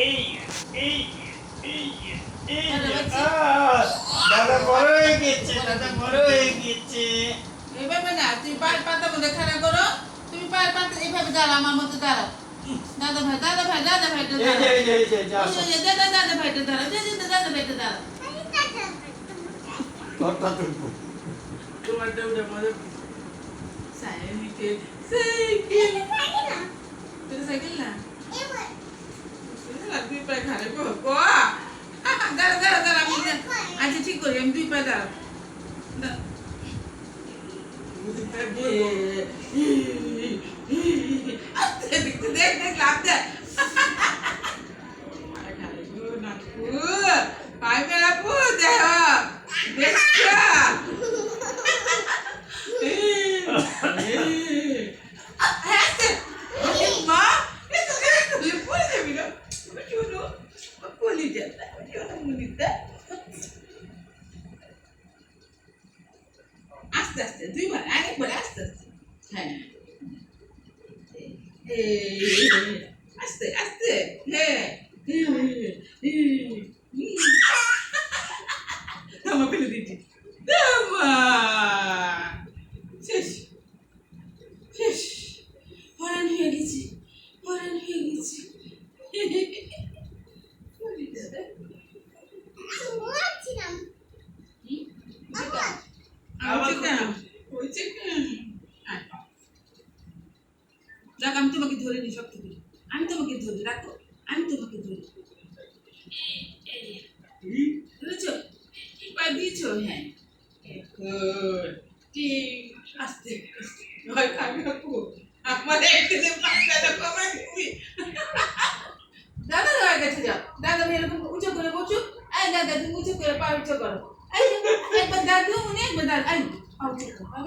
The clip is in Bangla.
এই এই এই এই দাদা বড় হয়ে গেছে, দাদা বড় হয়ে গেছে। এভাবে না, তুমি পায়ের পাতা মধ্যে খাড়া করো। তুমি পায়ের পাতা এইভাবে দাঁড়াও, আমার মতো দাঁড়াও। দাদা ভাই, দাদা ভাই, দাদা ভাইটা এই দাঁড়াও। যে এই যে এই যে যা সব। দাদা দাদা ভাইটা দাঁড়াও, দাদা ভাইটা দাঁড়াও। তোরটা তুলবো। তোমারটা উঠে মজা। Cycle, cycle. এটা সাইকেল না? দুই পায়ে খাড়া করো। দাঁড়া দাঁড়া দাঁড়া, আমি আচ্ছা ঠিক করি, আমি দুই পায়ে দাঁড়াও। দেখ দেখ লাভ দেখ। পায়ে বেড়াবো দেখ দেখছা। মা পড়ে যাবি না, শুনো কলিটা মুনিটা। আস্তে আস্তে দুইবার, আরেকবার আস্তে আস্তে। হ্যাঁ আস্তে আস্তে। হ্যাঁ থামা ফেলে দিচ্ছি। শেষ শেষ, হরান হয়ে গেছি, হরান হয়ে গেছি। দেখ আমি তোমাকে ধরে নি সব থেকে, আমি তোমাকে ধরি, রাখো আমি তোমাকে ধরি। ধরেছো, পায়ে দিয়েছো। হ্যাঁ ঠিক, আস্তে আস্তে। ভয় খাবি না খুব, আমার একদিনে পাঁচটা কমাই দিবি। দাদা ভাইয়ের কাছে যাও, দাদা ভাই এরকম উঁচু করে বসুক। এই দাদা তুমি উঁচু করে পা উঁচু করো। এই একবার দাদু উনি একবার দাদা, এই পা উঁচু করো।